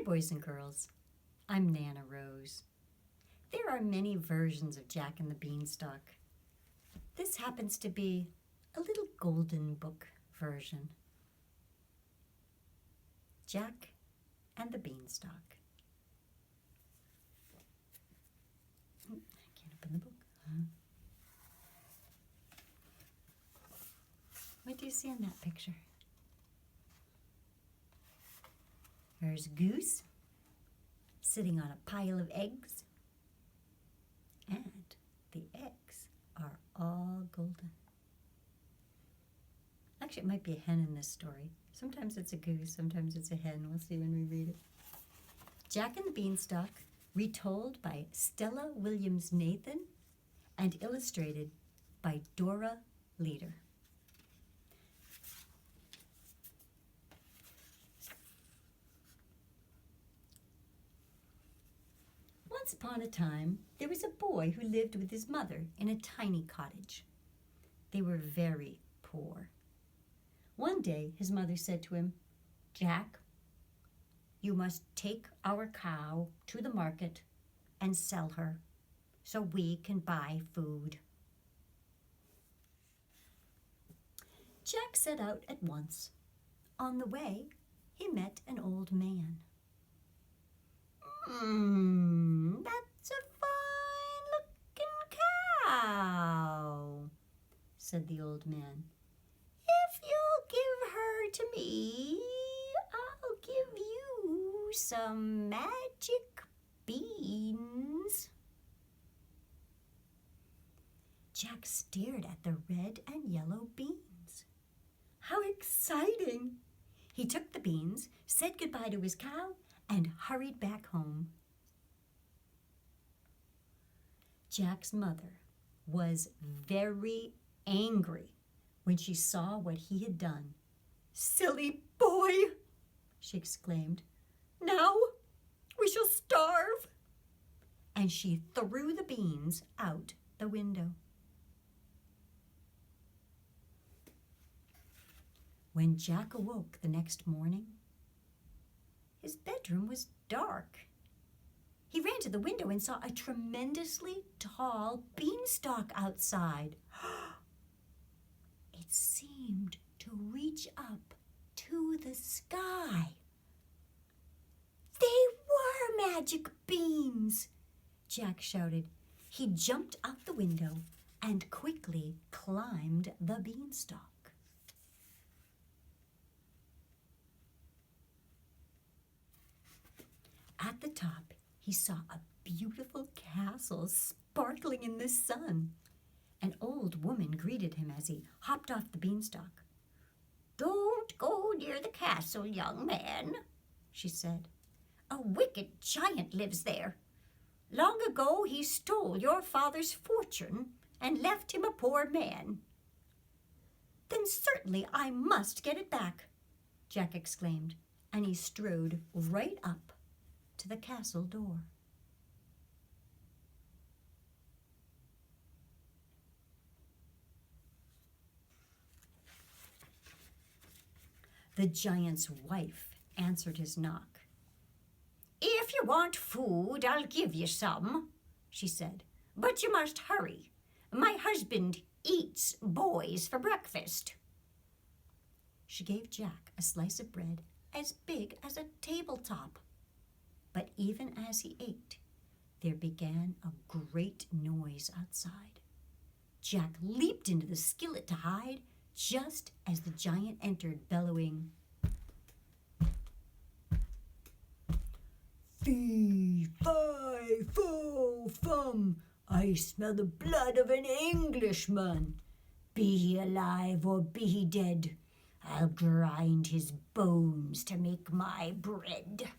Hi, boys and girls. I'm Nana Rose. There are many versions of Jack and the Beanstalk. This happens to be a little golden book version. Jack and the Beanstalk. I can't open the book. What do you see in that picture? There's a goose sitting on a pile of eggs, and the eggs are all golden. Actually, it might be a hen in this story. Sometimes it's a goose, sometimes it's a hen. We'll see when we read it. Jack and the Beanstalk, retold by Stella Williams Nathan and illustrated by Dora Leader. Once upon a time, there was a boy who lived with his mother in a tiny cottage. They were very poor. One day, his mother said to him, "Jack, you must take our cow to the market and sell her so we can buy food." Jack set out at once. On the way, he met an old man. That's a fine-looking cow," said the old man. "If you'll give her to me, I'll give you some magic beans." Jack stared at the red and yellow beans. How exciting! He took the beans, said goodbye to his cow, and hurried back home. Jack's mother was very angry when she saw what he had done. "Silly boy," she exclaimed. "Now we shall starve." And she threw the beans out the window. When Jack awoke the next morning, his bedroom was dark. He ran to the window and saw a tremendously tall beanstalk outside. It seemed to reach up to the sky. "They were magic beans!" Jack shouted. He jumped out the window and quickly climbed the beanstalk. At the top, he saw a beautiful castle sparkling in the sun. An old woman greeted him as he hopped off the beanstalk. "Don't go near the castle, young man," she said. "A wicked giant lives there. Long ago he stole your father's fortune and left him a poor man." "Then certainly I must get it back," Jack exclaimed, and he strode right up to the castle door. The giant's wife answered his knock. "If you want food, I'll give you some," she said. "But you must hurry. My husband eats boys for breakfast." She gave Jack a slice of bread as big as a tabletop. But even as he ate, there began a great noise outside. Jack leaped into the skillet to hide, just as the giant entered, bellowing, "Fee, fi, fo, fum, I smell the blood of an Englishman. Be he alive or be he dead, I'll grind his bones to make my bread."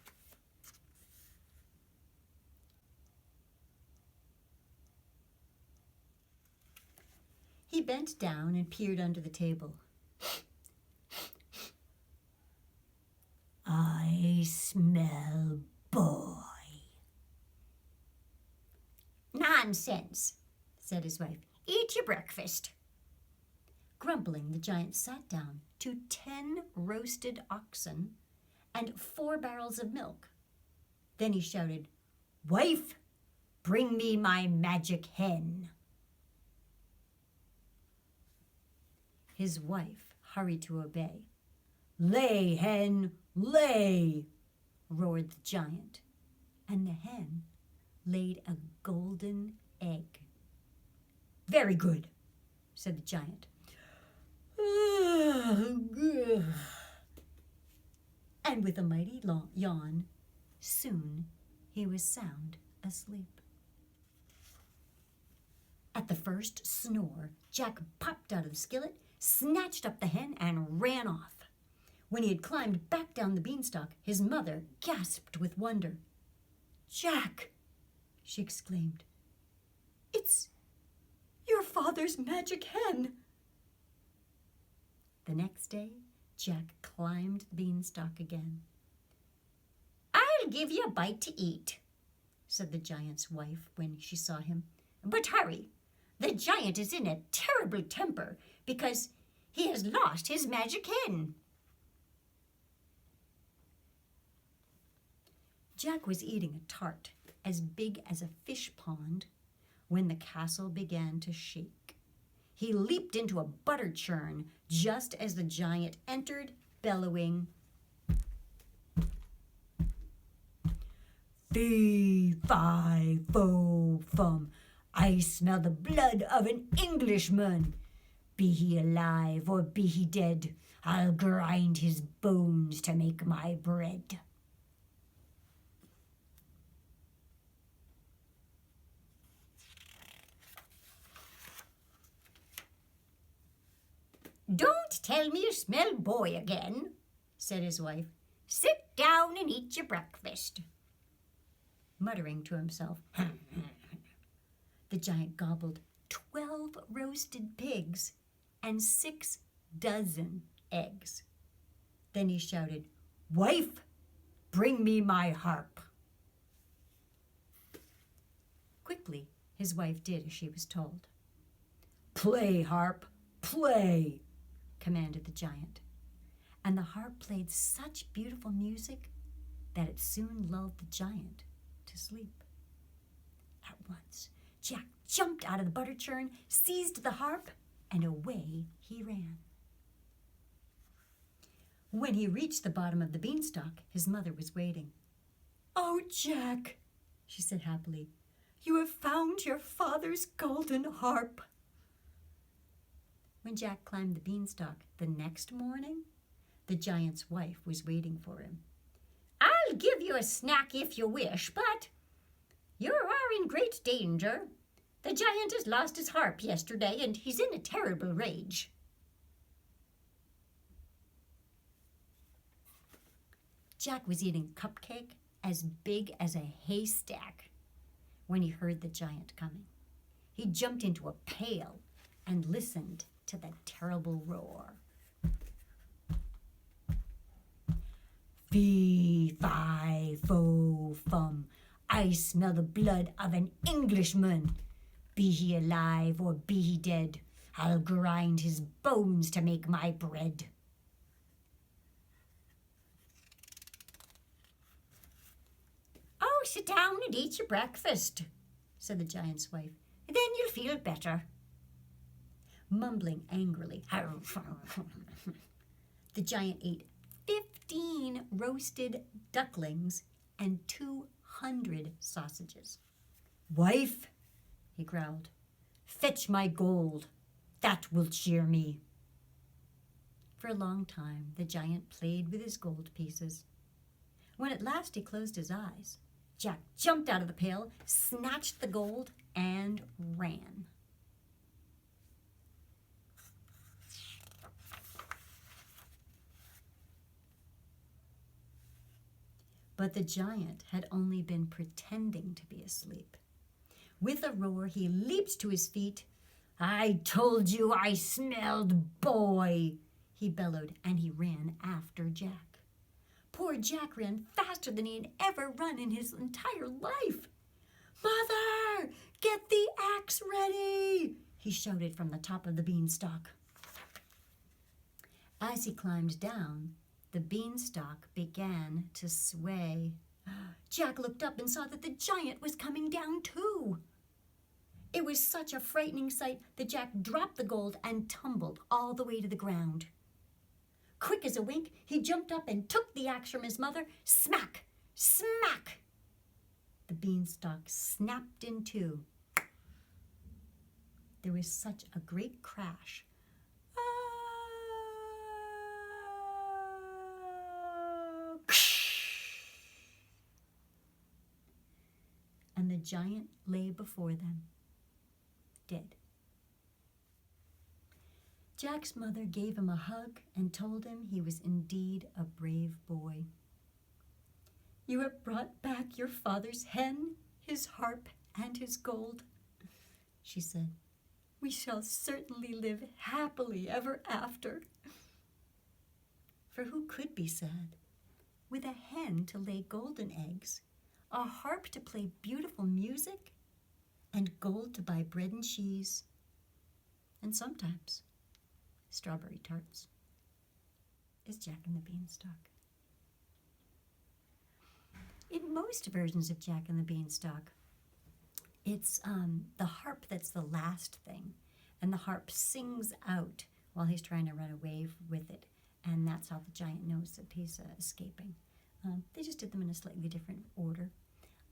He bent down and peered under the table. "I smell boy." "Nonsense," said his wife. "Eat your breakfast." Grumbling, the giant sat down to 10 roasted oxen and 4 barrels of milk, Then he shouted, "Wife, bring me my magic hen." His wife hurried to obey. "Lay, hen, lay," roared the giant, and the hen laid a golden egg. "Very good," said the giant. And with a mighty yawn, soon he was sound asleep. At the first snore, Jack popped out of the skillet, snatched up the hen, and ran off. When he had climbed back down the beanstalk, his mother gasped with wonder. "Jack," she exclaimed, "it's your father's magic hen." The next day, Jack climbed the beanstalk again. "I'll give you a bite to eat," said the giant's wife when she saw him. "But hurry, the giant is in a terrible temper because he has lost his magic hen." Jack was eating a tart as big as a fish pond when the castle began to shake. He leaped into a butter churn just as the giant entered, bellowing, "Fee, fi, fo, fum, I smell the blood of an Englishman. Be he alive or be he dead, I'll grind his bones to make my bread." "Don't tell me you smell boy again," said his wife. "Sit down and eat your breakfast." Muttering to himself, the giant gobbled 12 roasted pigs and 6 dozen eggs. Then he shouted, "Wife, bring me my harp." Quickly, his wife did as she was told. "Play, harp, play," commanded the giant. And the harp played such beautiful music that it soon lulled the giant to sleep. At once, Jack jumped out of the butter churn, seized the harp, and away he ran. When he reached the bottom of the beanstalk, his mother was waiting. "Oh, Jack," she said happily, "you have found your father's golden harp." When Jack climbed the beanstalk the next morning, the giant's wife was waiting for him. "I'll give you a snack if you wish, but you are in great danger. The giant has lost his harp yesterday, and he's in a terrible rage." Jack was eating a cupcake as big as a haystack when he heard the giant coming. He jumped into a pail and listened to the terrible roar. "Fee, fi, fo, fum, I smell the blood of an Englishman. Be he alive or be he dead, I'll grind his bones to make my bread." "Oh, sit down and eat your breakfast," said the giant's wife. "Then you'll feel better." Mumbling angrily, the giant ate 15 roasted ducklings and 200 sausages. "Wife," he growled, "fetch my gold. That will cheer me." For a long time, the giant played with his gold pieces. When at last he closed his eyes, Jack jumped out of the pail, snatched the gold, and ran. But the giant had only been pretending to be asleep. With a roar, he leaped to his feet. "I told you I smelled boy," he bellowed, and he ran after Jack. Poor Jack ran faster than he had ever run in his entire life. "Mother, get the axe ready," he shouted from the top of the beanstalk. As he climbed down, the beanstalk began to sway Jack looked up and saw that the giant was coming down too. It was such a frightening sight that Jack dropped the gold and tumbled all the way to the ground. Quick as a wink, he jumped up and took the axe from his mother. Smack! Smack! The beanstalk snapped in two. There was such a great crash. And the giant lay before them, dead. Jack's mother gave him a hug and told him he was indeed a brave boy. "You have brought back your father's hen, his harp, and his gold," she said. "We shall certainly live happily ever after." For who could be sad? With a hen to lay golden eggs, a harp to play beautiful music, and gold to buy bread and cheese, and sometimes strawberry tarts, is Jack and the Beanstalk. In most versions of Jack and the Beanstalk, it's the harp that's the last thing, and the harp sings out while he's trying to run away with it, and that's how the giant knows that he's escaping. They just did them in a slightly different order.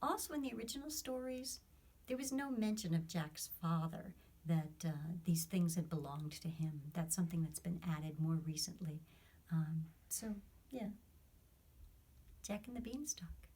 Also, in the original stories, there was no mention of Jack's father, that these things had belonged to him. That's something that's been added more recently. So, yeah, Jack and the Beanstalk.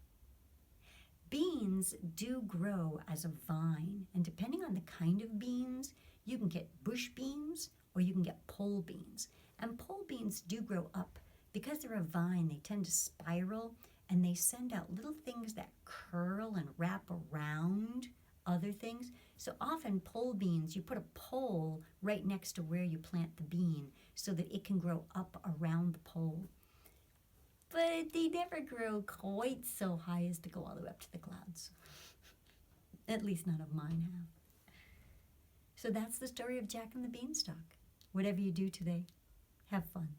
Beans do grow as a vine, and depending on the kind of beans, you can get bush beans or you can get pole beans. And pole beans do grow up. Because they're a vine, they tend to spiral, and they send out little things that curl and wrap around other things. So often pole beans, you put a pole right next to where you plant the bean so that it can grow up around the pole. But they never grow quite so high as to go all the way up to the clouds. At least none of mine have. So that's the story of Jack and the Beanstalk. Whatever you do today, have fun.